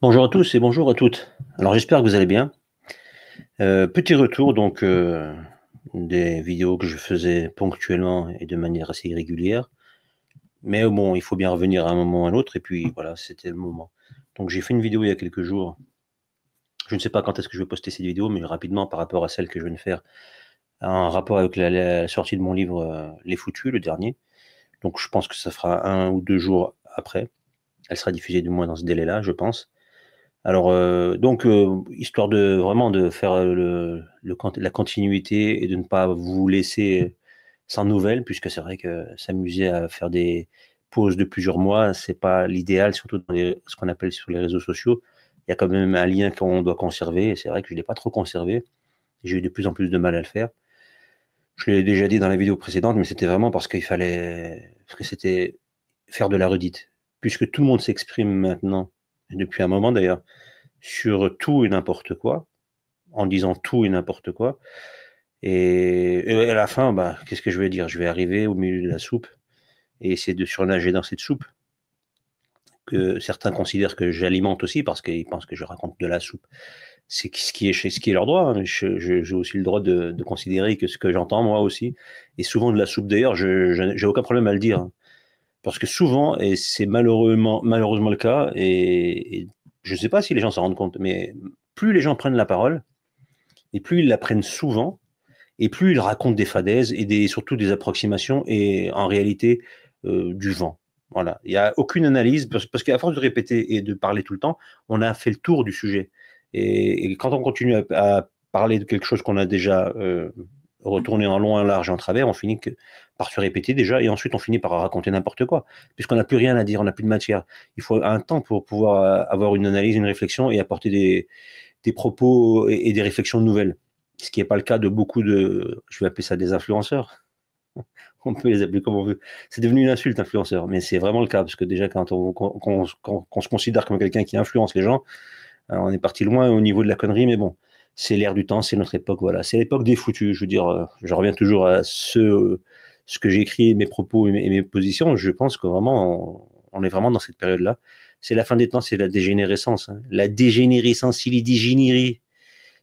Bonjour à tous et bonjour à toutes. Alors j'espère que vous allez bien. Petit retour donc des vidéos que je faisais ponctuellement et de manière assez irrégulière. Mais bon, il faut bien revenir à un moment ou à un autre et puis voilà, c'était le moment. Donc j'ai fait une vidéo il y a quelques jours. Je ne sais pas quand est-ce que je vais poster cette vidéo, mais rapidement par rapport à celle que je viens de faire, en rapport avec la sortie de mon livre Les Foutus, le dernier. Donc je pense que ça fera 1 ou 2 jours après. Elle sera diffusée du moins dans ce délai-là, je pense. Alors, histoire de vraiment de faire, la continuité et de ne pas vous laisser sans nouvelles, puisque c'est vrai que s'amuser à faire des pauses de plusieurs mois, c'est pas l'idéal, surtout dans ce qu'on appelle sur les réseaux sociaux. Il y a quand même un lien qu'on doit conserver et c'est vrai que je ne l'ai pas trop conservé. J'ai eu de plus en plus de mal à le faire. Je l'ai déjà dit dans la vidéo précédente, mais c'était vraiment parce que c'était faire de la redite. Puisque tout le monde s'exprime maintenant, et depuis un moment d'ailleurs, sur tout et n'importe quoi, en disant tout et n'importe quoi. Et à la fin, bah, qu'est-ce que je vais dire? Je vais arriver au milieu de la soupe et essayer de surnager dans cette soupe que certains considèrent que j'alimente aussi parce qu'ils pensent que je raconte de la soupe. C'est ce qui est leur droit, hein. J'ai aussi le droit de considérer que ce que j'entends moi aussi, et souvent de la soupe d'ailleurs, j'ai aucun problème à le dire, hein. Parce que souvent, et c'est malheureusement le cas, et je ne sais pas si les gens s'en rendent compte, mais plus les gens prennent la parole, et plus ils la prennent souvent, et plus ils racontent des fadaises et surtout des approximations et en réalité du vent. Voilà. Il n'y a aucune analyse, parce qu'à force de répéter et de parler tout le temps, on a fait le tour du sujet. Et quand on continue à parler de quelque chose qu'on a déjà retourné en long, en large et en travers, on finit par se répéter déjà, et ensuite on finit par raconter n'importe quoi, puisqu'on n'a plus rien à dire, on n'a plus de matière. Il faut un temps pour pouvoir avoir une analyse, une réflexion et apporter des propos et des réflexions nouvelles. Ce qui n'est pas le cas de beaucoup de, je vais appeler ça des influenceurs. On peut les appeler comme on veut. C'est devenu une insulte, influenceur, mais c'est vraiment le cas, parce que déjà, qu'on se considère comme quelqu'un qui influence les gens, on est parti loin au niveau de la connerie, mais bon, c'est l'ère du temps, c'est notre époque, voilà. C'est l'époque des foutus, je veux dire, je reviens toujours à ce que j'écris, mes propos et mes positions. Je pense que vraiment, on est vraiment dans cette période-là. C'est la fin des temps, c'est la dégénérescence, hein. La dégénérescence, il est dégénéré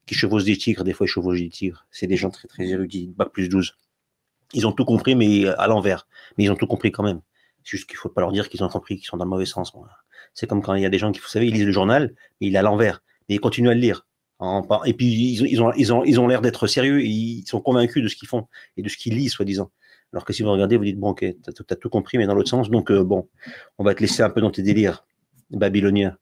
qui chevauchent des tigres, des fois ils chevauchent des tigres. C'est des gens très très érudits, bac plus 12. Ils ont tout compris, mais à l'envers. Mais ils ont tout compris quand même. C'est juste qu'il ne faut pas leur dire qu'ils ont compris, qu'ils sont dans le mauvais sens. Voilà. C'est comme quand il y a des gens qui, vous savez, ils lisent le journal, mais il est à l'envers. Mais ils continuent à le lire. Et puis ils ont l'air d'être sérieux, et ils sont convaincus de ce qu'ils font et de ce qu'ils lisent, soi-disant. Alors que si vous regardez, vous dites, bon, ok, t'as tout compris, mais dans l'autre sens. Donc, bon, on va te laisser un peu dans tes délires babyloniens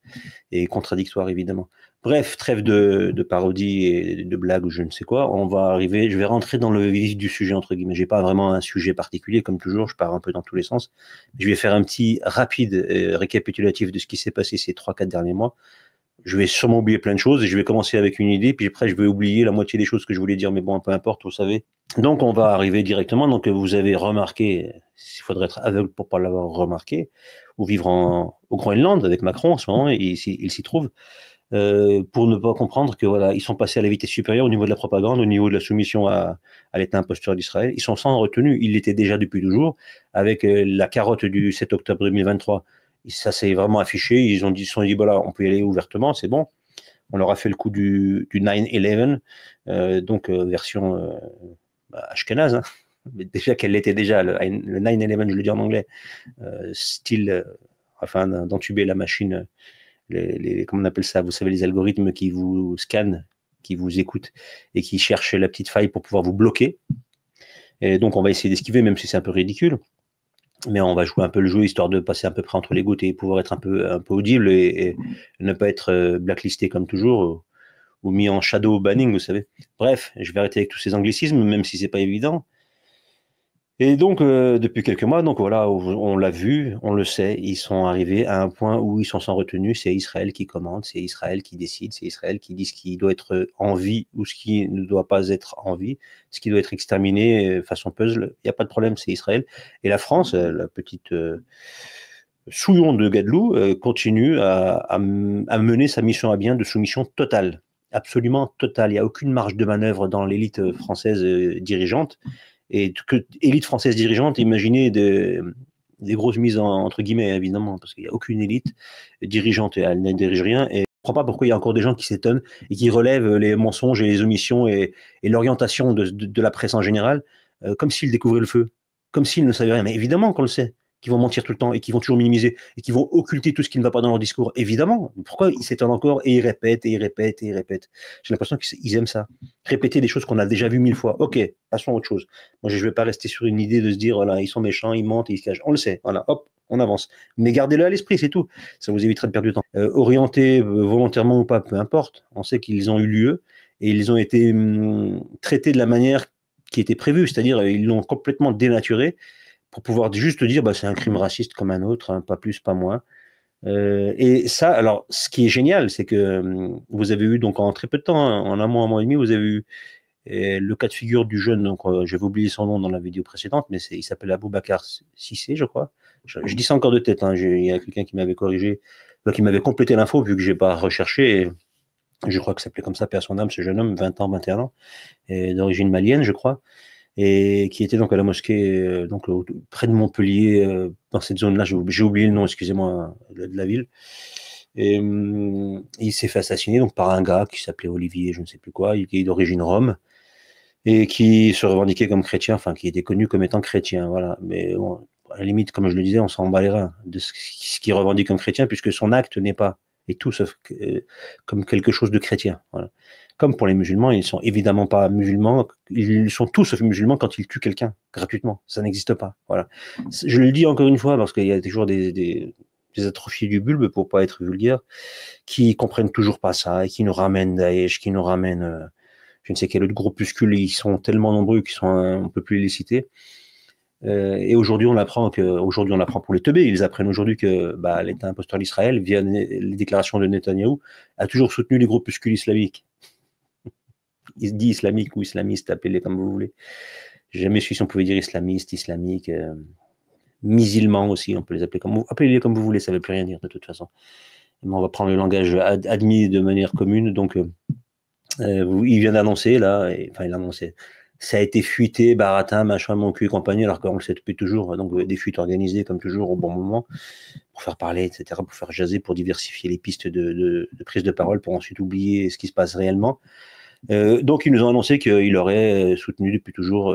et contradictoire évidemment. Bref, trêve de parodie et de blagues ou je ne sais quoi. On va arriver, je vais rentrer dans le vif du sujet entre guillemets. J'ai pas vraiment un sujet particulier comme toujours, je pars un peu dans tous les sens. Je vais faire un petit rapide récapitulatif de ce qui s'est passé ces 3, 4 derniers mois. Je vais sûrement oublier plein de choses et je vais commencer avec une idée, puis après je vais oublier la moitié des choses que je voulais dire, mais bon, peu importe, vous savez. Donc on va arriver directement. Donc vous avez remarqué, il faudrait être aveugle pour pas l'avoir remarqué, ou vivre au Groenland avec Macron en ce moment, il s'y trouve, pour ne pas comprendre que voilà, ils sont passés à la vitesse supérieure au niveau de la propagande, au niveau de la soumission à l'État imposteur d'Israël. Ils sont sans retenue, ils l'étaient déjà depuis toujours, avec la carotte du 7 octobre 2023. Ça s'est vraiment affiché, ils ont dit, sont dit, voilà, on peut y aller ouvertement, c'est bon. On leur a fait le coup du 9/11, version ashkénaze, hein. Mais déjà qu'elle l'était déjà, le 9/11, je le dis en anglais, style, afin d'entuber la machine, comment on appelle ça, vous savez, les algorithmes qui vous scannent, qui vous écoutent et qui cherchent la petite faille pour pouvoir vous bloquer. Et donc, on va essayer d'esquiver, même si c'est un peu ridicule. Mais on va jouer un peu le jeu, histoire de passer à peu près entre les gouttes et pouvoir être un peu audible et ne pas être blacklisté comme toujours, ou mis en shadow banning, vous savez. Bref, je vais arrêter avec tous ces anglicismes, même si c'est pas évident. Et donc, depuis quelques mois, donc voilà, on l'a vu, on le sait, ils sont arrivés à un point où ils sont sans retenue. C'est Israël qui commande, c'est Israël qui décide, c'est Israël qui dit ce qui doit être en vie ou ce qui ne doit pas être en vie, ce qui doit être exterminé façon puzzle. Il n'y a pas de problème, c'est Israël. Et la France, la petite souillon de Gadelou, continue à mener sa mission à bien de soumission totale, absolument totale. Il n'y a aucune marge de manœuvre dans l'élite française dirigeante. Et que élite française dirigeante, imaginez des grosses mises entre guillemets, évidemment, parce qu'il n'y a aucune élite dirigeante, et elle ne dirige rien. Et je ne comprends pas pourquoi il y a encore des gens qui s'étonnent et qui relèvent les mensonges et les omissions et l'orientation de la presse en général, comme s'ils découvraient le feu, comme s'ils ne savaient rien. Mais évidemment qu'on le sait, qu'ils vont mentir tout le temps et qu'ils vont toujours minimiser et qu'ils vont occulter tout ce qui ne va pas dans leur discours. Évidemment. Pourquoi ils s'étonnent encore et ils répètent et ils répètent et ils répètent? J'ai l'impression qu'ils aiment ça. Répéter des choses qu'on a déjà vues 1000 fois. Ok, passons à autre chose. Moi, je ne vais pas rester sur une idée de se dire, voilà, ils sont méchants, ils mentent, ils se cachent. On le sait. Voilà, hop, on avance. Mais gardez-le à l'esprit, c'est tout. Ça vous évitera de perdre du temps. Orientés volontairement ou pas, peu importe. On sait qu'ils ont eu lieu et ils ont été traités de la manière qui était prévue. C'est-à-dire, ils l'ont complètement dénaturé pour pouvoir juste dire bah, c'est un crime raciste comme un autre, hein, pas plus, pas moins. Et ça, alors, ce qui est génial, c'est que vous avez eu, donc en très peu de temps, hein, en un mois et demi, vous avez eu le cas de figure du jeune, donc j'avais oublié son nom dans la vidéo précédente, mais il s'appelle Aboubacar Cissé, je crois. Je dis ça encore de tête, hein, il y a quelqu'un qui m'avait corrigé, qui m'avait complété l'info, vu que je n'ai pas recherché. Et je crois que ça s'appelait comme ça, paix à son âme, ce jeune homme, 20 ans, 21 ans, d'origine malienne, je crois, et qui était donc à la mosquée donc près de Montpellier, dans cette zone-là, j'ai oublié le nom, excusez-moi, de la ville. Et il s'est fait assassiner donc par un gars qui s'appelait Olivier, je ne sais plus quoi, qui est d'origine rome et qui se revendiquait comme chrétien, enfin qui était connu comme étant chrétien, voilà. Mais bon, à la limite, comme je le disais, on s'en bat les reins de ce qu'il revendique comme chrétien, puisque son acte n'est pas et tout sauf comme quelque chose de chrétien. Voilà. Comme pour les musulmans, ils ne sont évidemment pas musulmans, ils sont tous sauf musulmans quand ils tuent quelqu'un gratuitement. Ça n'existe pas. Voilà. Je le dis encore une fois parce qu'il y a toujours des atrophies du bulbe, pour pas être vulgaire, qui comprennent toujours pas ça et qui nous ramènent Daesh, qui nous ramènent je ne sais quel autre groupuscule, ils sont tellement nombreux on ne peut plus les citer. Et aujourd'hui, on apprend pour les teubés, ils apprennent aujourd'hui que bah, l'État imposteur d'Israël, via les déclarations de Netanyahou, a toujours soutenu les groupuscules islamiques. Il se dit islamique ou islamiste, appelez-les comme vous voulez. J'ai jamais su si on pouvait dire islamiste, islamique, musulman aussi, on peut les appeler appelez-les comme vous voulez, ça ne veut plus rien dire de toute façon. Mais on va prendre le langage admis de manière commune, donc il vient d'annoncer, là, enfin il a annoncé, ça a été fuité, baratin, machin, mon cul et compagnie, alors qu'on le sait depuis toujours, donc des fuites organisées comme toujours au bon moment, pour faire parler, etc., pour faire jaser, pour diversifier les pistes de prise de parole, pour ensuite oublier ce qui se passe réellement. Donc ils nous ont annoncé qu'ils auraient soutenu depuis toujours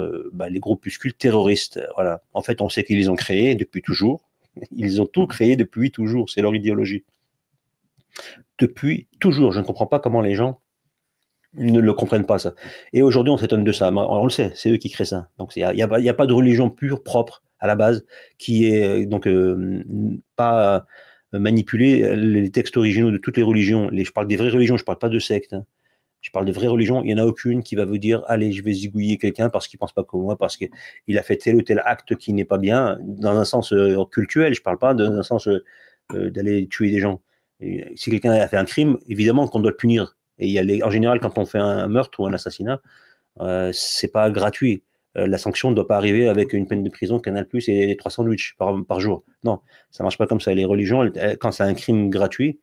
les groupuscules terroristes. Voilà. En fait, on sait qu'ils les ont créés depuis toujours. Ils ont tout créé depuis toujours, c'est leur idéologie. Depuis toujours, je ne comprends pas comment les gens ne le comprennent pas, ça. Et aujourd'hui, on s'étonne de ça. On le sait, c'est eux qui créent ça. Donc, il n'y a pas de religion pure, propre, à la base, qui est donc pas manipuler les textes originaux de toutes les religions. Je parle des vraies religions, je ne parle pas de sectes. Hein. Je parle de vraies religions. Il n'y en a aucune qui va vous dire allez, je vais zigouiller quelqu'un parce qu'il ne pense pas comme moi, parce qu'il a fait tel ou tel acte qui n'est pas bien, dans un sens cultuel. Je ne parle pas dans un sens d'aller tuer des gens. Et si quelqu'un a fait un crime, évidemment qu'on doit le punir. Et en général, quand on fait un meurtre ou un assassinat, c'est pas gratuit. La sanction ne doit pas arriver avec une peine de prison, Canal+ et 3 sandwichs par jour. Non, ça marche pas comme ça. Les religions, quand c'est un crime gratuit,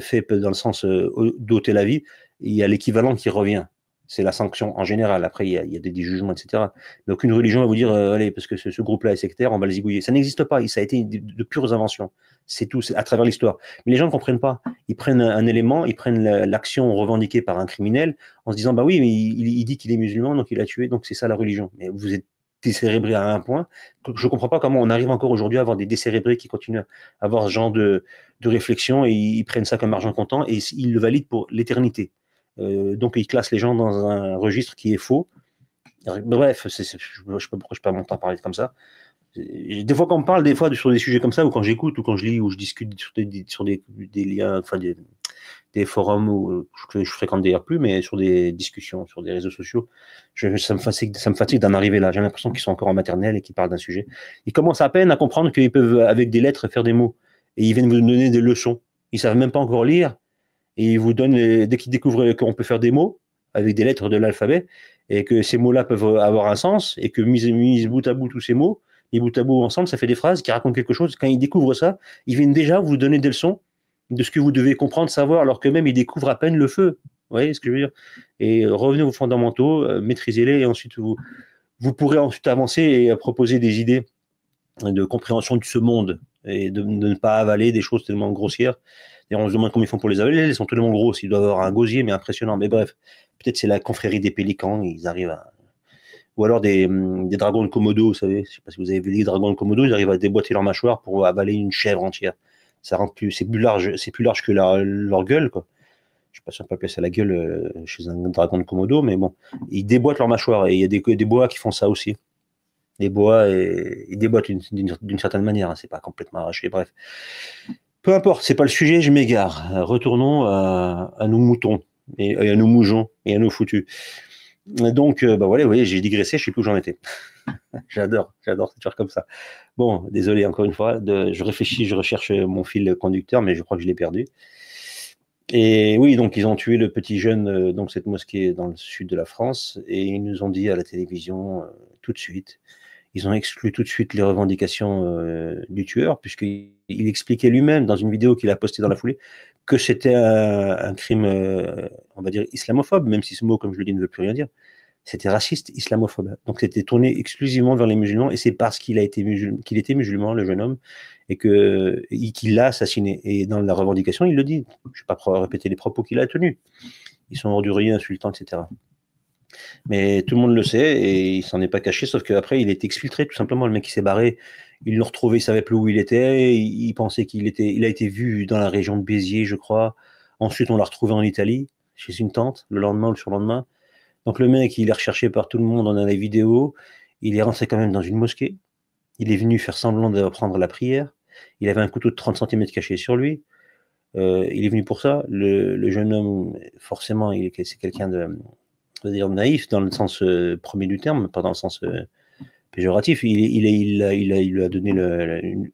fait dans le sens d'ôter la vie, il y a l'équivalent qui revient. C'est la sanction en général. Après, il y a des jugements, etc. Mais aucune religion va vous dire allez, parce que ce groupe-là est sectaire, on va le zigouiller. Ça n'existe pas. Ça a été de pures inventions. C'est tout, à travers l'histoire. Mais les gens ne comprennent pas. Ils prennent un élément, ils prennent l'action revendiquée par un criminel en se disant bah oui, mais il dit qu'il est musulman, donc il a tué, donc c'est ça la religion. Mais vous êtes décérébré à un point que je ne comprends pas comment on arrive encore aujourd'hui à avoir des décérébrés qui continuent à avoir ce genre de réflexion et ils prennent ça comme argent comptant et ils le valident pour l'éternité. Donc ils classent les gens dans un registre qui est faux. Bref, je ne sais pas pourquoi je perds mon temps à parler comme ça. Des fois, quand on me parle sur des sujets comme ça, ou quand j'écoute, ou quand je lis, ou je discute sur des liens, enfin des forums que je fréquente d'ailleurs plus, mais sur des discussions, sur des réseaux sociaux, ça me fatigue d'en arriver là. J'ai l'impression qu'ils sont encore en maternelle et qu'ils parlent d'un sujet. Ils commencent à peine à comprendre qu'ils peuvent, avec des lettres, faire des mots. Et ils viennent vous donner des leçons. Ils ne savent même pas encore lire. Et ils vous donnent, dès qu'ils découvrent qu'on peut faire des mots avec des lettres de l'alphabet, et que ces mots-là peuvent avoir un sens, et que mis bout à bout tous ces mots, mis bout à bout ensemble, ça fait des phrases qui racontent quelque chose. Quand ils découvrent ça, ils viennent déjà vous donner des leçons de ce que vous devez comprendre, savoir, alors que même ils découvrent à peine le feu. Vous voyez ce que je veux dire? Et revenez aux fondamentaux, maîtrisez-les, et ensuite vous pourrez ensuite avancer et proposer des idées de compréhension de ce monde et de ne pas avaler des choses tellement grossières. Et on se demande comment ils font pour les avaler, ils sont tellement gros, ils doivent avoir un gosier, mais impressionnant. Mais bref, peut-être c'est la confrérie des pélicans, ils arrivent à... Ou alors des dragons de Komodo, vous savez, je ne sais pas si vous avez vu les dragons de Komodo, ils arrivent à déboîter leur mâchoire pour avaler une chèvre entière. Ça rend plus, c'est plus large que leur gueule, quoi. Je ne sais pas si on peut appeler ça la gueule chez un dragon de Komodo, mais bon, ils déboîtent leur mâchoire, et il y a des boas qui font ça aussi. Les bois, ils déboîtent d'une certaine manière, hein, c'est pas complètement arraché, bref. Peu importe, c'est pas le sujet, je m'égare. Retournons à nos moutons, et à nos moujons, et à nos foutus. Donc, bah voilà, vous voyez, j'ai digressé, je sais plus où j'en étais. J'adore cette faire comme ça. Bon, désolé encore une fois, je réfléchis, je recherche mon fil conducteur, mais je crois que je l'ai perdu. Et oui, donc ils ont tué le petit jeune, donc cette mosquée dans le sud de la France, et ils nous ont dit à la télévision tout de suite, ils ont exclu tout de suite les revendications du tueur, puisqu'il expliquait lui-même dans une vidéo qu'il a postée dans la foulée que c'était un crime, on va dire, islamophobe, même si ce mot, comme je le dis, ne veut plus rien dire. C'était raciste, islamophobe. Donc c'était tourné exclusivement vers les musulmans, et c'est parce qu'il qu'il était musulman, le jeune homme, et qu'il l'a assassiné. Et dans la revendication, il le dit. Je ne vais pas répéter les propos qu'il a tenus. Ils sont orduriers, insultants, etc. Mais tout le monde le sait, et il s'en est pas caché, sauf qu'après, il est exfiltré, tout simplement. Le mec, il s'est barré, ils l'ont retrouvé, il savait plus où il était, il pensait il a été vu dans la région de Béziers, je crois. Ensuite, on l'a retrouvé en Italie, chez une tante, le lendemain ou le surlendemain. Donc le mec, il est recherché par tout le monde, on a les vidéos, il est rentré quand même dans une mosquée, il est venu faire semblant de prendre la prière, il avait un couteau de 30 cm caché sur lui, il est venu pour ça. Le jeune homme, forcément, c'est quelqu'un de dire naïf dans le sens premier du terme, pas dans le sens péjoratif. Il lui a donné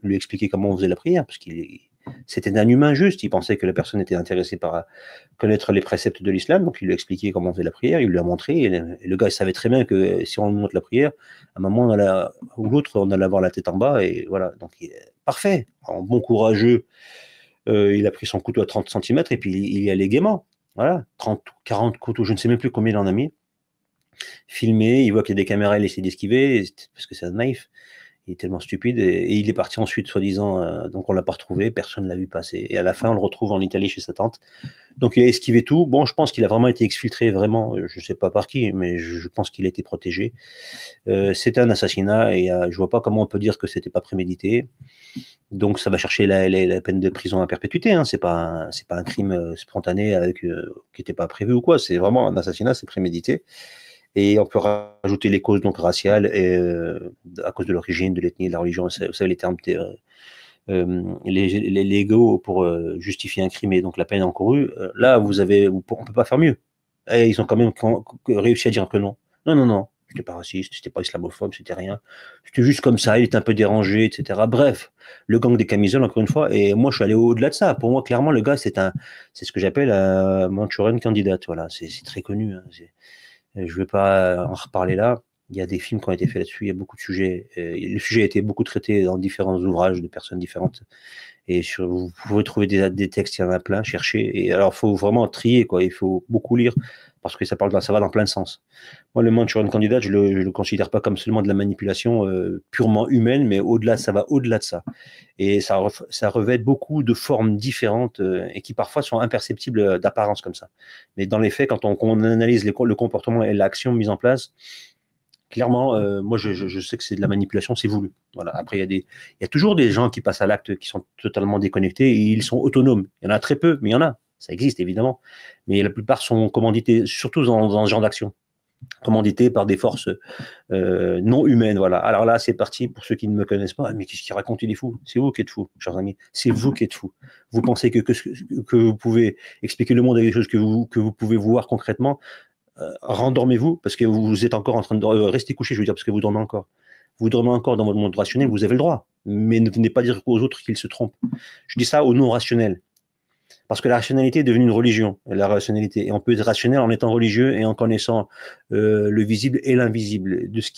lui expliqué comment on faisait la prière, parce c'était un humain juste. Il pensait que la personne était intéressée par connaître les préceptes de l'islam, donc il lui a expliqué comment on faisait la prière, il lui a montré, et le gars il savait très bien que si on montre la prière, à un moment ou l'autre, on allait avoir la tête en bas, et voilà. Donc parfait, en bon courageux, il a pris son couteau à 30 cm et puis il y allait gaiement. Voilà, 30, 40 couteaux, je ne sais même plus combien il en a mis. Filmé, il voit qu'il y a des caméras, il essaie d'esquiver, parce que c'est un naïf. Il est tellement stupide, et il est parti ensuite, soi-disant, donc on l'a pas retrouvé, personne ne l'a vu passer. Et à la fin, on le retrouve en Italie chez sa tante. Donc il a esquivé tout. Bon, je pense qu'il a vraiment été exfiltré, vraiment, je ne sais pas par qui, mais je pense qu'il a été protégé. C'était un assassinat, et je vois pas comment on peut dire que c'était pas prémédité. Donc ça va chercher la peine de prison à perpétuité, hein. C'est pas un crime spontané qui n'était pas prévu ou quoi. C'est vraiment un assassinat, c'est prémédité. Et on peut rajouter les causes donc raciales, à cause de l'origine, de l'ethnie, de la religion. Vous savez, les termes légaux pour justifier un crime et donc la peine encourue. Là, on ne peut pas faire mieux. Et ils ont quand même réussi à dire que non. Non, non, non. C'était pas raciste, c'était pas islamophobe, c'était rien. C'était juste comme ça, il était un peu dérangé, etc. Bref, le gang des camisoles, encore une fois. Et moi, je suis allé au-delà de ça. Pour moi, clairement, le gars, c'est ce que j'appelle un Manchurian candidate. Voilà, c'est très connu, hein. Je ne vais pas en reparler là. Il y a des films qui ont été faits là-dessus, il y a beaucoup de sujets. Le sujet a été beaucoup traité dans différents ouvrages de personnes différentes. Et vous pouvez trouver des textes, il y en a plein, chercher. Et alors, il faut vraiment trier, quoi. Il faut beaucoup lire, parce que ça va dans plein de sens. Moi, le Manchurian Candidate, je le considère pas comme seulement de la manipulation purement humaine, mais au-delà, ça va au-delà de ça. Et ça revêt beaucoup de formes différentes et qui parfois sont imperceptibles d'apparence comme ça. Mais dans les faits, quand on analyse le comportement et l'action mise en place, clairement, moi, je sais que c'est de la manipulation, c'est voulu. Voilà. Après, il y a toujours des gens qui passent à l'acte qui sont totalement déconnectés, et ils sont autonomes. Il y en a très peu, mais il y en a. Ça existe, évidemment. Mais la plupart sont commandités, surtout dans ce genre d'action, commandités par des forces non humaines. Voilà. Alors là, c'est parti, pour ceux qui ne me connaissent pas. Mais qu'est-ce qu'il raconte, il est fou. C'est vous qui êtes fou, chers amis. C'est vous qui êtes fou. Vous pensez que vous pouvez expliquer le monde avec des choses que vous pouvez voir concrètement. Rendormez-vous, parce que vous êtes encore en train de rester couché, je veux dire, parce que vous dormez encore. Vous dormez encore dans votre monde rationnel, vous avez le droit. Mais ne venez pas dire aux autres qu'ils se trompent. Je dis ça aux non-rationnels. Parce que la rationalité est devenue une religion, la rationalité. Et on peut être rationnel en étant religieux et en connaissant le visible et l'invisible, de ce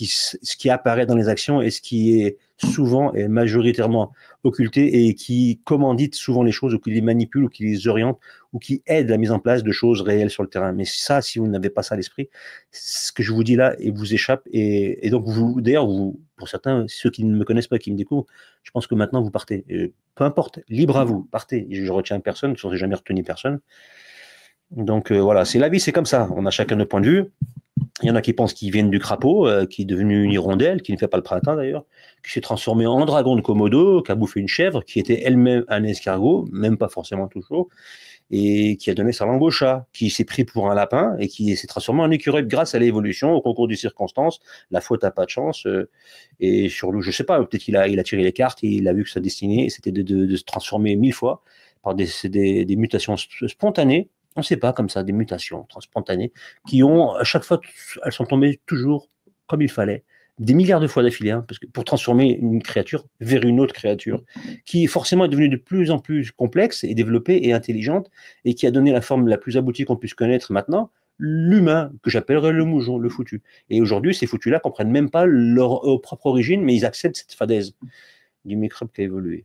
qui apparaît dans les actions et ce qui est souvent et majoritairement occulté et qui commandite souvent les choses, ou qui les manipule, ou qui les oriente, ou qui aide la mise en place de choses réelles sur le terrain. Mais ça, si vous n'avez pas ça à l'esprit, ce que je vous dis là, et vous échappe. Et donc, d'ailleurs, vous pour certains, ceux qui ne me connaissent pas, qui me découvrent, je pense que maintenant vous partez. Peu importe, libre à vous, partez. Je retiens personne, je n'ai jamais retenu personne. Donc voilà, c'est la vie, c'est comme ça. On a chacun nos points de vue. Il y en a qui pensent qu'ils viennent du crapaud, qui est devenu une hirondelle, qui ne fait pas le printemps d'ailleurs, qui s'est transformé en dragon de Komodo, qui a bouffé une chèvre, qui était elle-même un escargot, même pas forcément toujours, et qui a donné sa langue au chat, qui s'est pris pour un lapin et qui s'est transformé en écureuil grâce à l'évolution, au concours des circonstances. La faute n'a pas de chance. Et sur le, je sais pas, peut-être qu'il a tiré les cartes et il a vu que sa destinée, c'était de se transformer 1000 fois par des mutations spontanées. On ne sait pas, comme ça, des mutations spontanées qui ont, à chaque fois, elles sont tombées toujours comme il fallait, des milliards de fois d'affilée, hein, parce que pour transformer une créature vers une autre créature, qui forcément est devenue de plus en plus complexe et développée et intelligente, et qui a donné la forme la plus aboutie qu'on puisse connaître maintenant, l'humain, que j'appellerais le moujon, le foutu. Et aujourd'hui, ces foutus-là ne comprennent même pas leur propre origine, mais ils acceptent cette fadaise du microbe qui a évolué.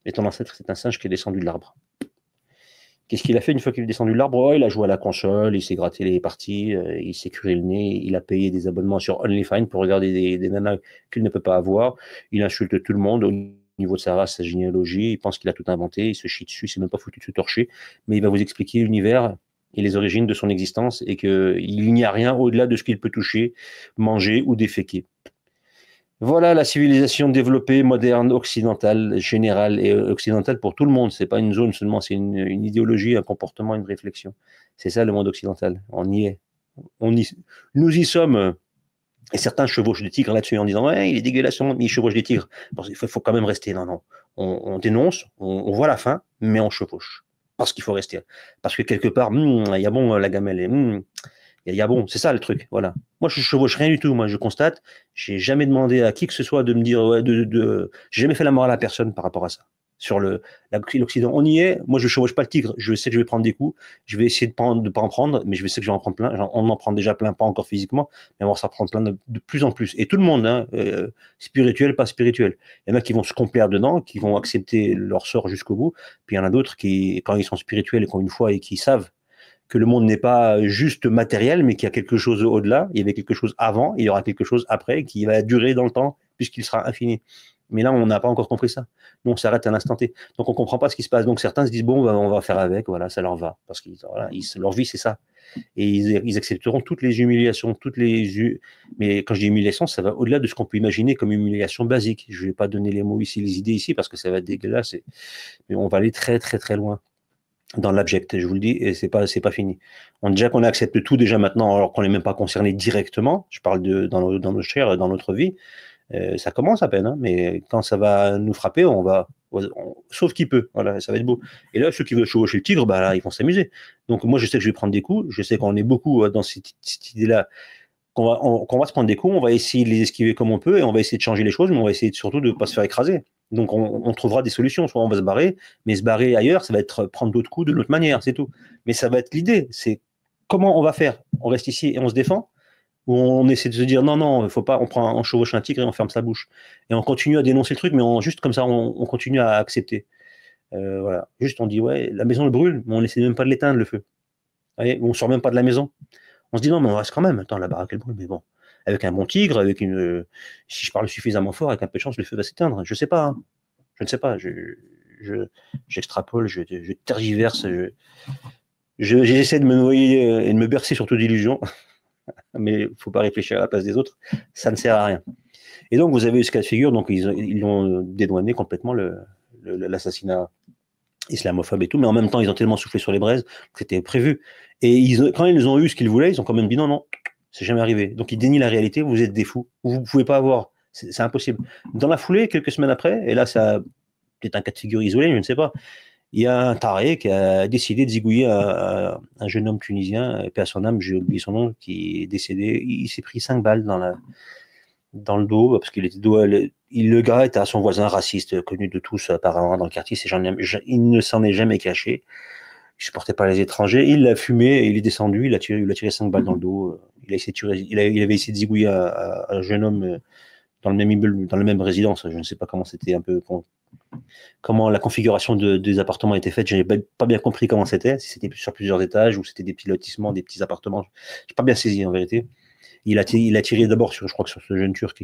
Et ton ancêtre, c'est un singe qui est descendu de l'arbre. Qu'est-ce qu'il a fait une fois qu'il est descendu de l'arbre? Oh, il a joué à la console, il s'est gratté les parties, il s'est curé le nez, il a payé des abonnements sur OnlyFans pour regarder des nanas qu'il ne peut pas avoir. Il insulte tout le monde au niveau de sa race, sa généalogie. Il pense qu'il a tout inventé, il se chie dessus, il s'est même pas foutu de se torcher. Mais il va vous expliquer l'univers et les origines de son existence et qu'il n'y a rien au-delà de ce qu'il peut toucher, manger ou déféquer. Voilà la civilisation développée, moderne, occidentale, générale et occidentale pour tout le monde. C'est pas une zone seulement, c'est une idéologie, un comportement, une réflexion. C'est ça le monde occidental. On y est. Nous y sommes. Et certains chevauchent des tigres là-dessus en disant ouais, il est dégueulasse, mais il chevauche des tigres. Bon, il faut quand même rester. Non, non. On dénonce, on voit la fin, mais on chevauche. Parce qu'il faut rester. Parce que quelque part, il y a bon la gamelle. Il y a bon, c'est ça le truc, voilà. Moi, je chevauche rien du tout. Moi, je constate. J'ai jamais demandé à qui que ce soit de me dire, ouais, j'ai jamais fait la morale à personne par rapport à ça. Sur l'Occident, on y est. Moi, je chevauche pas le tigre. Je sais que je vais prendre des coups. Je vais essayer de pas en prendre, mais je sais que je vais en prendre plein. On en prend déjà plein, pas encore physiquement, mais on va s'en prendre plein de plus en plus. Et tout le monde, hein, spirituel, pas spirituel. Il y en a qui vont se complaire dedans, qui vont accepter leur sort jusqu'au bout. Puis il y en a d'autres qui, quand ils sont spirituels et qui ont une foi et qui savent que le monde n'est pas juste matériel, mais qu'il y a quelque chose au-delà, il y avait quelque chose avant, il y aura quelque chose après, qui va durer dans le temps, puisqu'il sera infini. Mais là, on n'a pas encore compris ça. Nous, on s'arrête à l'instant T. Donc, on ne comprend pas ce qui se passe. Donc, certains se disent, bon, ben, on va faire avec, voilà, ça leur va. Parce que voilà, leur vie, c'est ça. Et ils accepteront toutes les humiliations, mais quand je dis humiliation, ça va au-delà de ce qu'on peut imaginer comme humiliation basique. Je ne vais pas donner les mots ici, les idées ici, parce que ça va être dégueulasse. Mais on va aller très, très, très loin dans l'abject, je vous le dis, et c'est pas fini. Déjà qu'on accepte tout déjà maintenant, alors qu'on n'est même pas concerné directement, je parle dans nos chairs, dans notre vie, ça commence à peine, hein, mais quand ça va nous frapper, sauf qui peut, voilà, ça va être beau. Et là, ceux qui veulent chevaucher le tigre, bah là, ils vont s'amuser. Donc moi, je sais que je vais prendre des coups, je sais qu'on est beaucoup dans cette idée-là, qu'on va se prendre des coups, on va essayer de les esquiver comme on peut, et on va essayer de changer les choses, mais on va essayer surtout de ne pas se faire écraser. Donc on trouvera des solutions, soit on va se barrer, mais se barrer ailleurs, ça va être prendre d'autres coups de l'autre manière, c'est tout. Mais ça va être l'idée, c'est comment on va faire? On reste ici et on se défend? Ou on essaie de se dire non, non, il faut pas, on chevauche un tigre et on ferme sa bouche. Et on continue à dénoncer le truc, mais juste comme ça, on continue à accepter. Voilà. Juste on dit ouais, la maison elle brûle, mais on n'essaie même pas de l'éteindre le feu. Vous voyez, on sort même pas de la maison. On se dit non, mais on reste quand même. Attends, la baraque elle brûle, mais bon. Avec un bon tigre, si je parle suffisamment fort, avec un peu de chance, le feu va s'éteindre. Je sais pas. Hein. Je ne sais pas. J'extrapole, je tergiverse. J'essaie de me noyer et de me bercer surtout d'illusions. Mais il ne faut pas réfléchir à la place des autres. Ça ne sert à rien. Et donc, vous avez eu ce cas de figure. Donc, ils ont dédouané complètement l'assassinat islamophobe et tout. Mais en même temps, ils ont tellement soufflé sur les braises que c'était prévu. Et quand ils ont eu ce qu'ils voulaient, ils ont quand même dit non, non. C'est jamais arrivé. Donc, ils dénient la réalité, vous êtes des fous. Vous ne pouvez pas avoir. C'est impossible. Dans la foulée, quelques semaines après, et là, ça peut-être un cas de figure isolé, je ne sais pas, il y a un taré qui a décidé de zigouiller un jeune homme tunisien, paix à son âme, j'ai oublié son nom, qui est décédé. Il s'est pris 5 balles dans le dos, parce qu'il était le gars était à son voisin raciste, connu de tous apparemment dans le quartier. Il ne s'en est jamais caché. Il ne supportait pas les étrangers, il l'a fumé, il est descendu, il a tiré 5 balles dans le dos, il avait essayé de zigouiller un jeune homme dans le même immeuble, dans la même résidence. Je ne sais pas comment c'était comment la configuration des appartements était faite, je n'ai pas bien compris comment c'était, si c'était sur plusieurs étages ou c'était des petits lotissements, des petits appartements, je n'ai pas bien saisi en vérité. Il a tiré d'abord sur, je crois que sur ce jeune Turc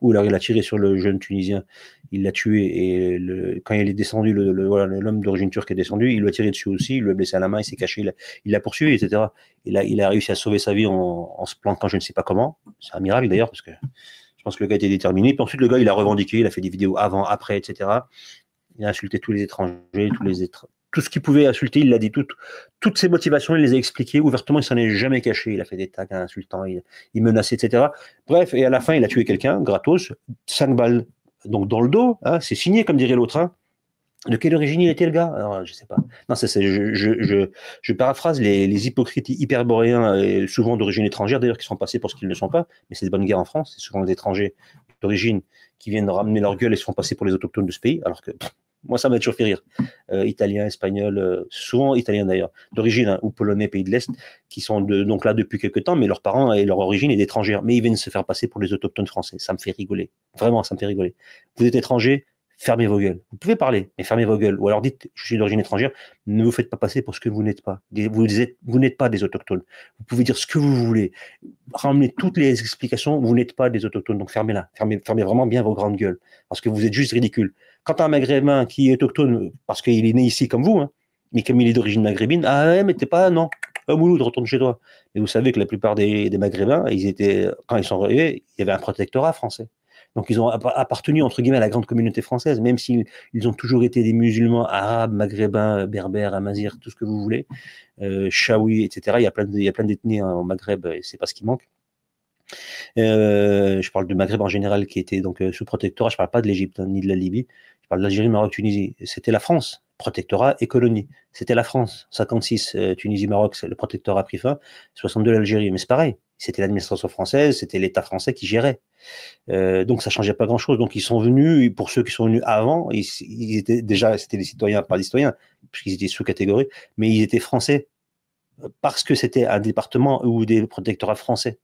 ou alors il a tiré sur le jeune Tunisien, il l'a tué et quand il est descendu, voilà, l'homme d'origine turque est descendu, il lui a tiré dessus aussi, il lui a blessé à la main, il s'est caché, il l'a poursuivi, etc. Il a réussi à sauver sa vie en se planquant, je ne sais pas comment. C'est un miracle d'ailleurs parce que je pense que le gars était déterminé. Puis ensuite le gars il a revendiqué, il a fait des vidéos avant, après, etc. Il a insulté tous les étrangers, tout ce qu'il pouvait insulter, il l'a dit. Toutes ses motivations, il les a expliquées ouvertement, il s'en est jamais caché. Il a fait des tags insultants, il menaçait, etc. Bref, et à la fin, il a tué quelqu'un, gratos, 5 balles donc dans le dos, hein, c'est signé, comme dirait l'autre. Hein. De quelle origine il était le gars? Alors, je sais pas. Non, je paraphrase les hypocrites hyperboréens, souvent d'origine étrangère d'ailleurs, qui sont passés pour ce qu'ils ne sont pas, mais c'est de bonne guerre en France, c'est souvent les étrangers d'origine qui viennent ramener leur gueule et se font passer pour les autochtones de ce pays, alors que moi ça m'a toujours fait rire. Italien, espagnol, souvent italien d'ailleurs, d'origine, hein, ou polonais, pays de l'Est, qui sont donc là depuis quelques temps, mais leurs parents et leur origine est d'étrangers, mais ils viennent se faire passer pour les autochtones français. Ça me fait rigoler. Vraiment, ça me fait rigoler. Vous êtes étranger, fermez vos gueules. Vous pouvez parler, mais fermez vos gueules. Ou alors dites, je suis d'origine étrangère, ne vous faites pas passer pour ce que vous n'êtes pas. Vous n'êtes pas des autochtones. Vous pouvez dire ce que vous voulez. Ramenez toutes les explications, vous n'êtes pas des autochtones. Donc fermez-la. Fermez vraiment bien vos grandes gueules. Parce que vous êtes juste ridicules. Quand un maghrébin qui est autochtone, parce qu'il est né ici comme vous, hein, mais comme il est d'origine maghrébine, ah ouais, mais t'es pas, non. Mouloud, retourne chez toi. Et vous savez que la plupart des maghrébins, quand ils sont arrivés, il y avait un protectorat français. Donc ils ont appartenu entre guillemets à la grande communauté française, même s'ils ont toujours été des musulmans arabes, maghrébins, berbères, amazirs, tout ce que vous voulez, chaouis, etc. Il y a plein d'ethnies hein, au Maghreb, et c'est pas ce qui manque. Je parle du Maghreb en général qui était donc sous protectorat. Je parle pas de l'Égypte hein, ni de la Libye. Je parle de l'Algérie, Maroc, Tunisie. C'était la France, protectorat et colonie. C'était la France. 56, Tunisie, Maroc, le protectorat a pris fin. 62, l'Algérie. Mais c'est pareil. C'était l'administration française, c'était l'État français qui gérait. Donc ça changeait pas grand-chose. Donc ils sont venus, pour ceux qui sont venus avant, ils étaient déjà, c'était des citoyens, pas des citoyens, puisqu'ils étaient sous catégorie, mais ils étaient français parce que c'était un département ou des protectorats français.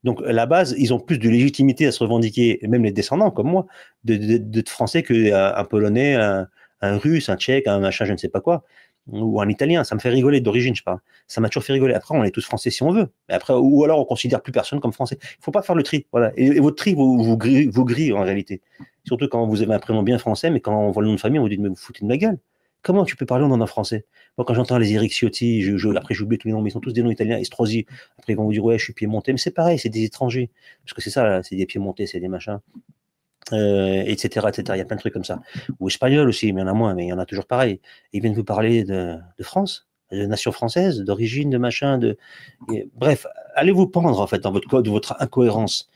Donc, à la base, ils ont plus de légitimité à se revendiquer, même les descendants comme moi, de Français qu'un Polonais, un Russe, un Tchèque, un machin, je ne sais pas quoi, ou un Italien. Ça me fait rigoler d'origine, je parle. Ça m'a toujours fait rigoler. Après, on est tous Français si on veut. Mais après, ou alors, on considère plus personne comme Français. Il ne faut pas faire le tri. Voilà. Et votre tri vous grille en réalité. Surtout quand vous avez un prénom bien français, mais quand on voit le nom de famille, on vous dit, mais vous foutez de ma gueule. Comment tu peux parler en nom d'un français? Moi, quand j'entends les Eric Ciotti, après j'oublie tous les noms, mais ils sont tous des noms italiens, Estrosi. Après, ils vont vous dire, ouais, je suis piémontais, mais c'est pareil, c'est des étrangers. Parce que c'est ça, là, c'est des piémontais, c'est des machins, etc., etc. Il y a plein de trucs comme ça. Ou espagnol aussi, mais il y en a moins, mais il y en a toujours pareil. Et ils viennent vous parler de France, de nation française, d'origine, de machin, bref, allez vous pendre, en fait, dans votre code, votre incohérence.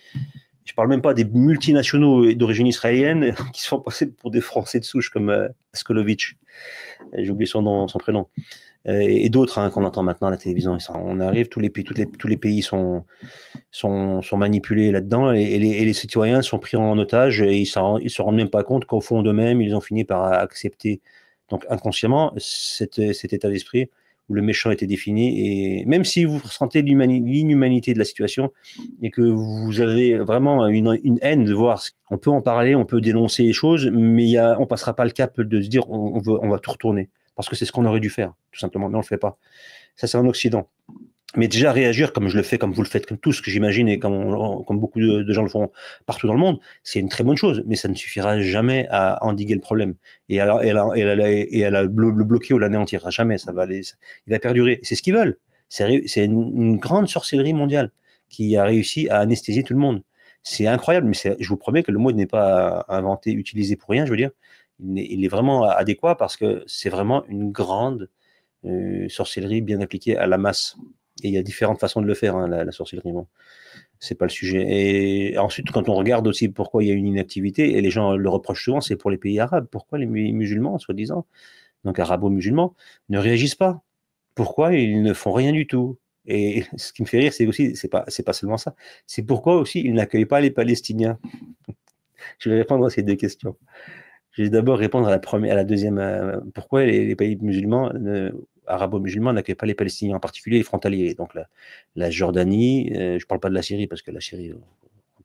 Je parle même pas des multinationaux d'origine israélienne qui se font passer pour des Français de souche comme Skolovitch. J'ai oublié son nom, son prénom. Et d'autres hein, qu'on entend maintenant à la télévision. On arrive, tous les pays sont manipulés là-dedans et les citoyens sont pris en otage et ils se rendent même pas compte qu'au fond d'eux-mêmes, ils ont fini par accepter, donc inconsciemment, cet état d'esprit où le méchant était défini. Et même si vous ressentez l'inhumanité de la situation et que vous avez vraiment une haine de voir, on peut en parler, on peut dénoncer les choses, mais on passera pas le cap de se dire on va tout retourner. Parce que c'est ce qu'on aurait dû faire, tout simplement, mais on le fait pas. Ça, c'est en Occident. Mais déjà réagir comme je le fais, comme vous le faites, comme tous, que j'imagine, et comme beaucoup de gens le font partout dans le monde, c'est une très bonne chose, mais ça ne suffira jamais à endiguer le problème et à le bloquer ou l'anéantir. Jamais, il va perdurer. C'est ce qu'ils veulent. C'est une grande sorcellerie mondiale qui a réussi à anesthésier tout le monde. C'est incroyable, mais je vous promets que le mot n'est pas inventé, utilisé pour rien, je veux dire. Il est vraiment adéquat parce que c'est vraiment une grande sorcellerie bien appliquée à la masse. Et il y a différentes façons de le faire, hein, la sorcellerie. Bon, c'est pas le sujet. Et ensuite, quand on regarde aussi pourquoi il y a une inactivité, et les gens le reprochent souvent, c'est pour les pays arabes. Pourquoi les musulmans, soi-disant, donc arabo-musulmans, ne réagissent pas? Pourquoi ils ne font rien du tout? Et ce qui me fait rire, c'est aussi, c'est pas seulement ça, c'est pourquoi aussi ils n'accueillent pas les Palestiniens. Je vais répondre à ces deux questions. Je vais d'abord répondre à la deuxième. Pourquoi les pays musulmans, arabo-musulmans, n'accueillent pas les Palestiniens, en particulier les frontaliers. Donc la Jordanie, je ne parle pas de la Syrie, parce que la Syrie, on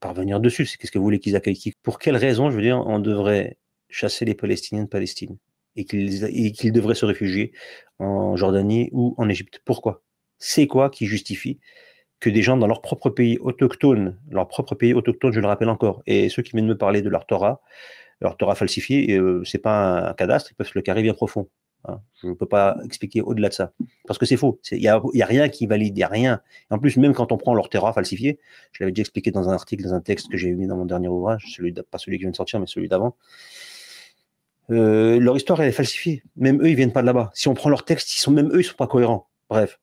va revenir dessus. Qu'est-ce que vous voulez qu'ils accueillent qui? Pour quelle raison, je veux dire, on devrait chasser les Palestiniens de Palestine et qu'ils devraient se réfugier en Jordanie ou en Égypte? Pourquoi? C'est quoi qui justifie que des gens dans leur propre pays autochtone, je le rappelle encore, et ceux qui viennent me parler de leur Torah falsifié, c'est pas un cadastre, ils peuvent se le carrer bien profond. Hein. Je ne peux pas expliquer au-delà de ça. Parce que c'est faux. Il y a rien qui valide, il n'y a rien. En plus, même quand on prend leur Torah falsifié, je l'avais déjà expliqué dans un article, dans un texte que j'ai mis dans mon dernier ouvrage, pas celui qui vient de sortir, mais celui d'avant. Leur histoire, elle est falsifiée. Même eux, ils viennent pas de là-bas. Si on prend leur texte, même eux, ils sont pas cohérents. Bref.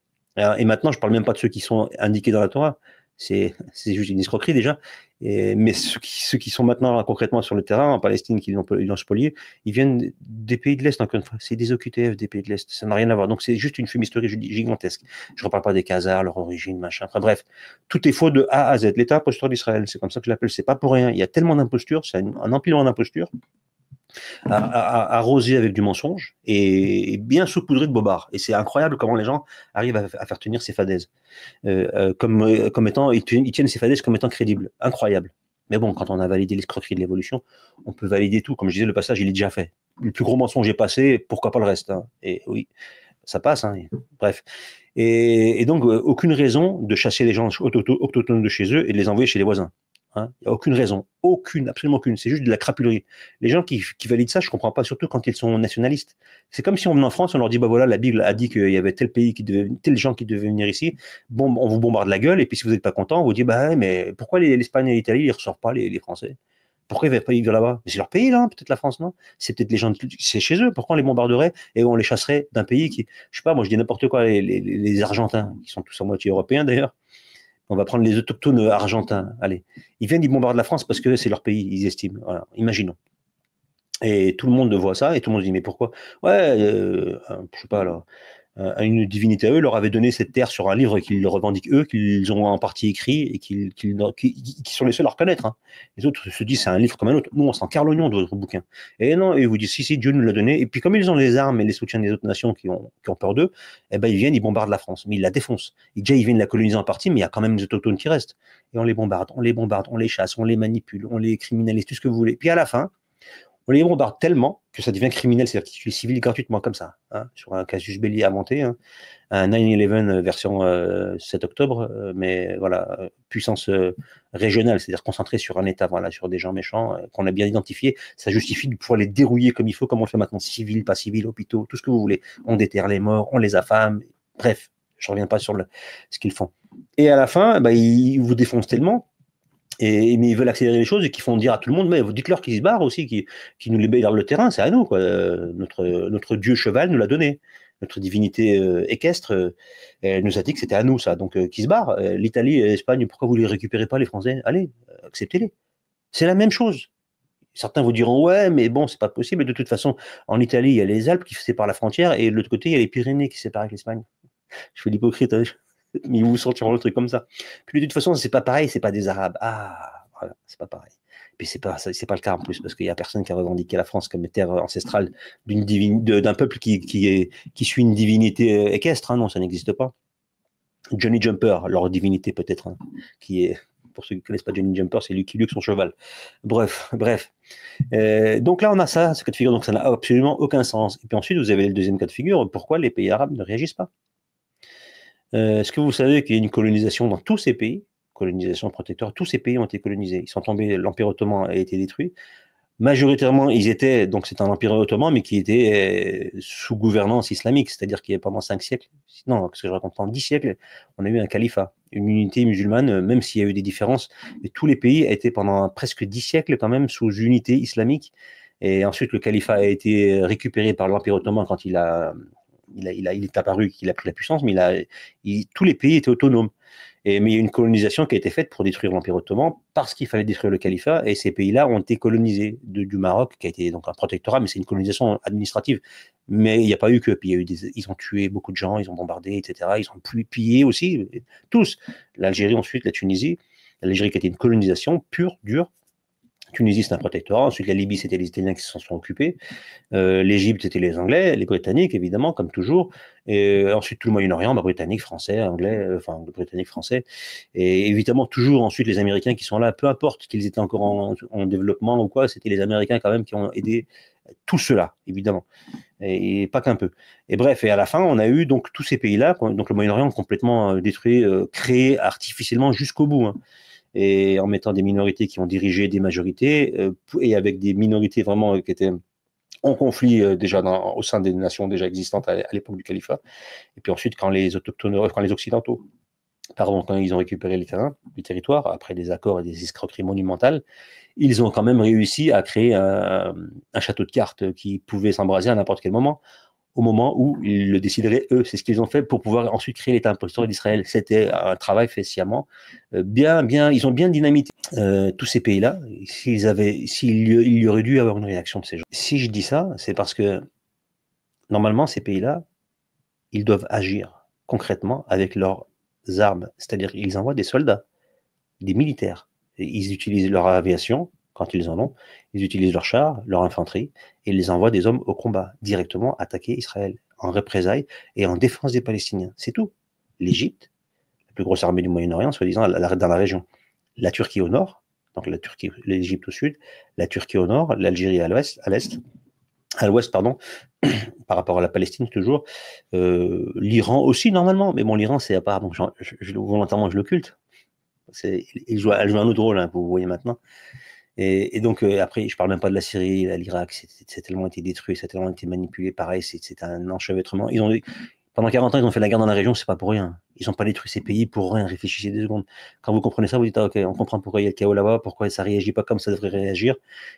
Et maintenant, je parle même pas de ceux qui sont indiqués dans la Torah. C'est juste une escroquerie déjà. Mais ceux qui sont maintenant concrètement sur le terrain, en Palestine, qui l'ont spolié, ils viennent des pays de l'Est, encore une fois. C'est des OQTF des pays de l'Est. Ça n'a rien à voir. Donc c'est juste une fumisterie gigantesque. Je ne reparle pas des Khazars, leur origine, machin. Enfin bref, tout est faux de A à Z. L'État imposteur d'Israël, c'est comme ça que je l'appelle. C'est pas pour rien. Il y a tellement d'impostures, c'est un empilement d'impostures, arrosé avec du mensonge et bien saupoudré de bobards. Et c'est incroyable comment les gens arrivent à faire tenir ces fadaises. Comme étant, ils tiennent ces fadaises comme étant crédibles. Incroyable. Mais bon, quand on a validé l'escroquerie de l'évolution, on peut valider tout. Comme je disais, le passage, il est déjà fait. Le plus gros mensonge est passé, pourquoi pas le reste, hein. Et oui, ça passe. Hein. Bref. Et donc, aucune raison de chasser les gens autochtones de chez eux et de les envoyer chez les voisins. Hein, il n'y a aucune raison, absolument aucune. C'est juste de la crapulerie. Les gens qui valident ça, je ne comprends pas, surtout quand ils sont nationalistes. C'est comme si on venait en France, on leur dit, bah voilà, la Bible a dit qu'il y avait tel pays tel gens qui devaient venir ici. Bon, on vous bombarde la gueule, et puis si vous n'êtes pas content, on vous dit, bah mais pourquoi l'Espagne et l'Italie, ils ne ressortent pas les Français? Pourquoi ils ne vont pas vivre là-bas? C'est leur pays, là, peut-être la France, non? C'est peut-être les gens, c'est chez eux. Pourquoi on les bombarderait et on les chasserait d'un pays qui, je sais pas, moi je dis n'importe quoi, les Argentins, qui sont tous à moitié européens d'ailleurs. On va prendre les autochtones argentins. Allez, ils viennent, ils bombardent la France parce que c'est leur pays, ils estiment. Voilà, imaginons. Et tout le monde voit ça et tout le monde se dit mais pourquoi? Ouais, je sais pas là. Une divinité à eux leur avait donné cette terre sur un livre qu'ils revendiquent eux, qu'ils ont en partie écrit et qui sont les seuls à reconnaître. Hein. Les autres se disent c'est un livre comme un autre. Nous, on s'en carre l'oignon de votre bouquin. Et non, ils vous disent si, Dieu nous l'a donné. Et puis comme ils ont les armes et les soutiens des autres nations qui ont peur d'eux, eh ben, ils viennent, ils bombardent la France. Mais ils la défoncent. Déjà, ils viennent la coloniser en partie, mais il y a quand même des autochtones qui restent. Et on les bombarde, on les chasse, on les manipule, on les criminalise, tout ce que vous voulez. Puis à la fin, on les bombarde tellement que ça devient criminel, c'est-à-dire qu'ils tuent les civils gratuitement comme ça, hein, sur un casus belli inventé, hein, un 9/11 version 7 octobre, mais voilà, puissance régionale, c'est-à-dire concentrée sur un État, voilà, sur des gens méchants qu'on a bien identifiés, ça justifie de pouvoir les dérouiller comme il faut, comme on le fait maintenant, civils, pas civils, hôpitaux, tout ce que vous voulez. On déterre les morts, on les affame, bref, je ne reviens pas sur ce qu'ils font. Et à la fin, bah, ils vous défoncent tellement. Mais ils veulent accélérer les choses et qui font dire à tout le monde, mais dites-leur qu'ils se barrent aussi, qu'ils nous libèrent le terrain, c'est à nous, quoi. Notre dieu cheval nous l'a donné. Notre divinité équestre nous a dit que c'était à nous, ça. Donc, qu'ils se barrent. L'Italie et l'Espagne, pourquoi vous ne les récupérez pas, les Français? Allez, acceptez-les. C'est la même chose. Certains vous diront, ouais, mais bon, c'est pas possible. De toute façon, en Italie, il y a les Alpes qui séparent la frontière et de l'autre côté, il y a les Pyrénées qui séparent avec l'Espagne. Je fais l'hypocrite, hein. Mais ils vous sortiront le truc comme ça. Puis de toute façon, c'est pas pareil, c'est pas des Arabes. Ah, voilà, c'est pas pareil. Puis c'est pas le cas en plus, parce qu'il y a personne qui a revendiqué la France comme terre ancestrale d'un peuple qui suit une divinité équestre. Hein. Non, ça n'existe pas. Johnny Jumper, leur divinité peut-être, hein, qui est, pour ceux qui ne connaissent pas Johnny Jumper, c'est Lucky Luke, son cheval. Bref. Donc là, on a ça, ce cas de figure, donc ça n'a absolument aucun sens. Et puis ensuite, vous avez le deuxième cas de figure, pourquoi les pays arabes ne réagissent pas? Est-ce que vous savez qu'il y a une colonisation dans tous ces pays, colonisation protecteur, tous ces pays ont été colonisés. Ils sont tombés, l'Empire ottoman a été détruit. Majoritairement, donc c'est un empire ottoman, mais qui était sous gouvernance islamique, c'est-à-dire qu'il y a pendant 5 siècles, non, ce que je raconte, pendant 10 siècles, on a eu un califat, une unité musulmane, même s'il y a eu des différences, mais tous les pays étaient pendant presque 10 siècles quand même sous unité islamique. Et ensuite, le califat a été récupéré par l'Empire ottoman quand il est apparu qu'il a pris la puissance, mais tous les pays étaient autonomes. Mais il y a une colonisation qui a été faite pour détruire l'Empire ottoman parce qu'il fallait détruire le califat, et ces pays-là ont été colonisés du Maroc, qui a été donc un protectorat, mais c'est une colonisation administrative. Mais il n'y a pas eu que. Puis ils ont tué beaucoup de gens, ils ont bombardé, etc. Ils ont pillé aussi, tous. L'Algérie ensuite, la Tunisie. L'Algérie qui a été une colonisation pure, dure. Tunisie, c'est un protectorat. Ensuite, la Libye, c'était les Italiens qui s'en sont occupés. L'Égypte, c'était les Anglais, les Britanniques, évidemment, comme toujours. Et ensuite, tout le Moyen-Orient, Britanniques, Français, Anglais, Britanniques, Français. Et évidemment, toujours ensuite, les Américains qui sont là, peu importe qu'ils étaient encore en développement ou quoi, c'était les Américains quand même qui ont aidé Tout cela, évidemment, et pas qu'un peu. Et bref, et à la fin, on a eu donc tous ces pays-là, donc le Moyen-Orient complètement détruit, créé artificiellement jusqu'au bout, hein, et en mettant des minorités qui ont dirigé des majorités, et avec des minorités vraiment qui étaient en conflit déjà au sein des nations déjà existantes à l'époque du califat. Et puis ensuite, quand les Occidentaux, pardon, quand ils ont récupéré les territoires, après des accords et des escroqueries monumentales, ils ont quand même réussi à créer un château de cartes qui pouvait s'embraser à n'importe quel moment, au moment où ils le décideraient eux. C'est ce qu'ils ont fait pour pouvoir ensuite créer l'État imposteur d'Israël. C'était un travail fait sciemment. Ils ont bien dynamité tous ces pays-là. Il y aurait dû avoir une réaction de ces gens. Si je dis ça, c'est parce que normalement, ces pays-là, ils doivent agir concrètement avec leurs armes. C'est-à-dire qu'ils envoient des soldats, des militaires. Et ils utilisent leur aviation, quand ils en ont, ils utilisent leurs chars, leur infanterie, et ils les envoient des hommes au combat, directement attaquer Israël, en représailles et en défense des Palestiniens. C'est tout. L'Égypte, la plus grosse armée du Moyen-Orient, soi-disant, dans la région. La Turquie au nord, donc l'Égypte au sud, la Turquie au nord, l'Algérie à l'ouest, à l'ouest, pardon, par rapport à la Palestine toujours, l'Iran aussi normalement, mais bon, l'Iran c'est à part, donc volontairement je le culte. Elle joue un autre rôle, hein, vous voyez maintenant. Et donc après, je parle même pas de la Syrie, l'Irak, c'est tellement été détruit, ça a tellement été manipulé, pareil, c'est un enchevêtrement. Pendant 40 ans, ils ont fait la guerre dans la région, c'est pas pour rien. Ils n'ont pas détruit ces pays pour rien, réfléchissez 2 secondes. Quand vous comprenez ça, vous dites, ah, ok, on comprend pourquoi il y a le chaos là-bas, pourquoi ça réagit pas comme ça devrait réagir.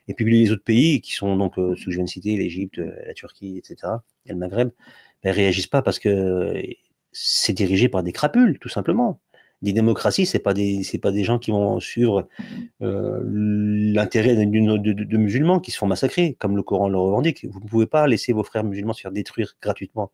Et puis les autres pays, qui sont donc, ceux que je viens de citer, l'Égypte, la Turquie, etc., et le Maghreb, ben, réagissent pas parce que c'est dirigé par des crapules, tout simplement. Des démocraties, c'est pas des gens qui vont suivre l'intérêt de musulmans qui se font massacrer, comme le Coran le revendique. Vous ne pouvez pas laisser vos frères musulmans se faire détruire gratuitement.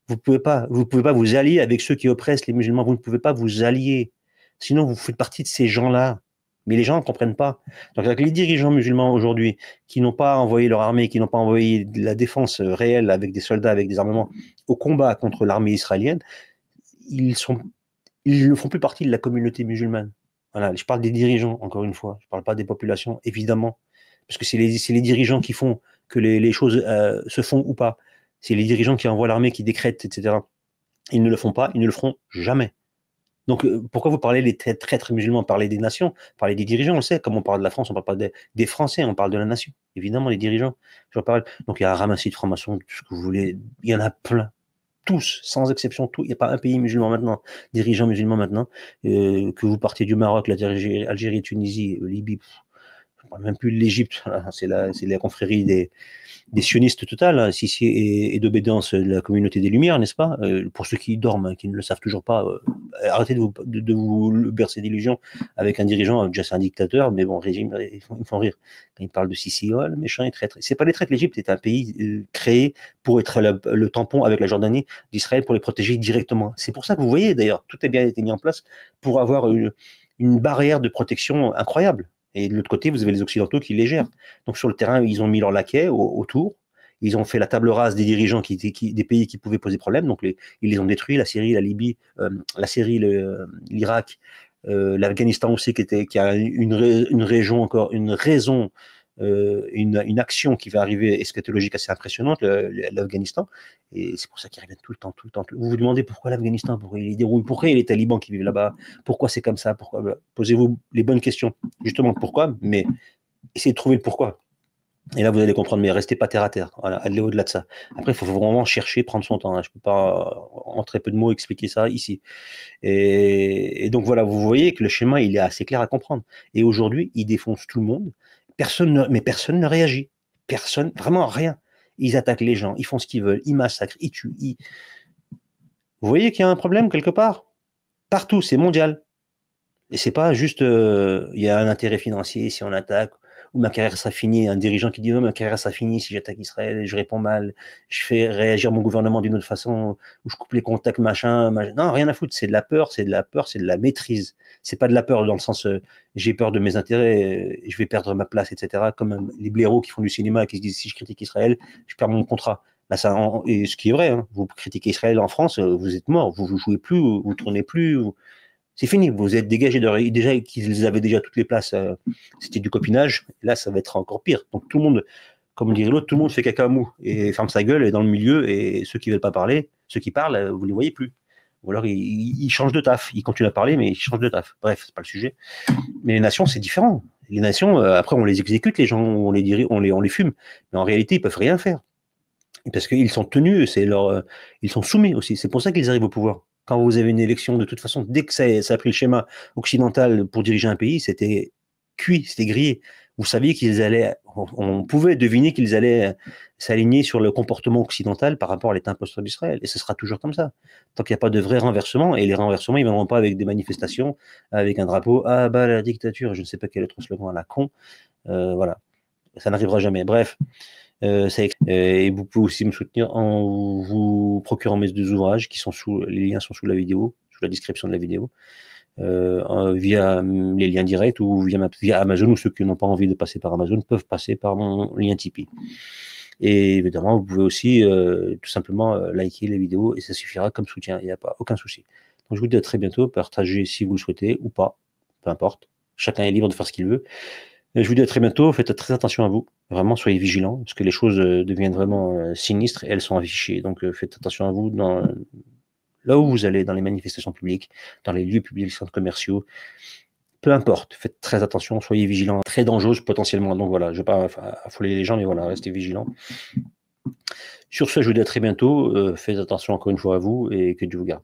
Vous pouvez pas vous allier avec ceux qui oppressent les musulmans. Vous ne pouvez pas vous allier. Sinon, vous faites partie de ces gens-là. Mais les gens ne comprennent pas. Donc, avec les dirigeants musulmans aujourd'hui, qui n'ont pas envoyé leur armée, qui n'ont pas envoyé de la défense réelle avec des soldats, avec des armements, au combat contre l'armée israélienne, ils ne font plus partie de la communauté musulmane. Voilà, je parle des dirigeants, encore une fois. Je ne parle pas des populations, évidemment. Parce que c'est les dirigeants qui font que les choses se font ou pas. C'est les dirigeants qui envoient l'armée, qui décrètent, etc. Ils ne le font pas, ils ne le feront jamais. Donc, pourquoi vous parlez des traîtres musulmans? Parlez des nations, parlez des dirigeants, on le sait. Comme on parle de la France, on ne parle pas des Français, on parle de la nation. Évidemment, les dirigeants. Je parle. Donc, il y a un ramassis de francs-maçons, tout ce que vous voulez. Il y en a plein. Tous, sans exception, tout. Il n'y a pas un pays musulman maintenant, dirigeant musulman maintenant, que vous partiez du Maroc, l'Algérie, Tunisie, Libye, je ne parle même plus de l'Égypte. C'est la confrérie des sionistes total, hein, Sissi et d'obédience de la communauté des Lumières, n'est-ce pas? Pour ceux qui dorment, hein, qui ne le savent toujours pas, arrêtez de vous bercer d'illusions avec un dirigeant, déjà c'est un dictateur, mais bon, régime, ils me font rire. Quand ils parlent de Sissi, oh, le méchant est traître. C'est pas des traîtres, l'Égypte est un pays créé pour être le tampon avec la Jordanie d'Israël pour les protéger directement. C'est pour ça que vous voyez, d'ailleurs, tout a bien été mis en place pour avoir une barrière de protection incroyable. Et de l'autre côté, vous avez les Occidentaux qui les gèrent. Donc sur le terrain, ils ont mis leur laquais autour. Ils ont fait la table rase des dirigeants des pays qui pouvaient poser problème. Donc ils les ont détruits, la Syrie, la Libye, l'Irak, l'Afghanistan aussi, qui a une région encore, une raison, une action qui va arriver eschatologique assez impressionnante, l'Afghanistan. Et c'est pour ça qu'ils reviennent tout le temps. Vous vous demandez pourquoi l'Afghanistan, pourquoi il déroule, pourquoi il y a les talibans qui vivent là-bas, pourquoi c'est comme ça, pourquoi. Posez-vous les bonnes questions, justement pourquoi, mais essayez de trouver le pourquoi. Et là, vous allez comprendre, mais restez pas terre à terre. Voilà, allez au-delà de ça. Après, il faut vraiment chercher, prendre son temps. Hein. Je ne peux pas, en très peu de mots, expliquer ça ici. Et donc, voilà, vous voyez que le schéma, il est assez clair à comprendre. Et aujourd'hui, ils défoncent tout le monde. Personne ne réagit. Personne, vraiment rien. Ils attaquent les gens, ils font ce qu'ils veulent, ils massacrent, ils tuent. Vous voyez qu'il y a un problème quelque part? Partout, c'est mondial. Et c'est pas juste, il y a un intérêt financier si on attaque, ou ma carrière sera finie. Un dirigeant qui dit non, ma carrière sera finie si j'attaque Israël, je réponds mal, je fais réagir mon gouvernement d'une autre façon, ou je coupe les contacts, machin. Non, rien à foutre. C'est de la peur, c'est de la maîtrise. C'est pas de la peur dans le sens, j'ai peur de mes intérêts, je vais perdre ma place, etc. Comme les blaireaux qui font du cinéma, qui se disent si je critique Israël, je perds mon contrat. Là, et ce qui est vrai, hein, vous critiquez Israël en France, vous êtes mort, vous ne jouez plus, vous ne tournez plus. C'est fini, vous êtes dégagé déjà qu'ils avaient déjà toutes les places, c'était du copinage, là ça va être encore pire. Donc tout le monde, comme dirait l'autre, tout le monde fait caca mou et ferme sa gueule et dans le milieu, et ceux qui veulent pas parler, ceux qui parlent, vous les voyez plus. Ou alors ils changent de taf, ils continuent à parler, mais ils changent de taf. Bref, c'est pas le sujet. Mais les nations, c'est différent. Les nations, après, on les exécute, les gens, on les fume, mais en réalité, ils peuvent rien faire. Parce qu'ils sont tenus, ils sont soumis aussi. C'est pour ça qu'ils arrivent au pouvoir. Quand vous avez une élection, de toute façon, dès que ça a pris le schéma occidental pour diriger un pays, c'était cuit, c'était grillé. Vous saviez on pouvait deviner qu'ils allaient s'aligner sur le comportement occidental par rapport à l'État imposteur d'Israël. Et ce sera toujours comme ça. Tant qu'il n'y a pas de vrai renversement, et les renversements, ils ne viendront pas avec des manifestations, avec un drapeau, ah bah la dictature, je ne sais pas quel autre slogan à la con. Voilà. Ça n'arrivera jamais. Bref. Et vous pouvez aussi me soutenir en vous procurant mes 2 ouvrages qui sont les liens sont sous la vidéo, sous la description de la vidéo, via les liens directs ou via Amazon, ou ceux qui n'ont pas envie de passer par Amazon peuvent passer par mon lien Tipeee. Et évidemment, vous pouvez aussi tout simplement liker les vidéos et ça suffira comme soutien, il n'y a pas aucun souci. Donc je vous dis à très bientôt, partagez si vous le souhaitez ou pas, peu importe, chacun est libre de faire ce qu'il veut. Je vous dis à très bientôt, faites très attention à vous, vraiment soyez vigilants, parce que les choses deviennent vraiment sinistres et elles sont affichées, donc faites attention à vous là où vous allez, dans les manifestations publiques, dans les lieux publics, les centres commerciaux, peu importe, faites très attention, soyez vigilants, très dangereuse potentiellement, donc voilà, je ne vais pas affoler les gens, mais voilà, restez vigilants. Sur ce, je vous dis à très bientôt, faites attention encore une fois à vous et que Dieu vous garde.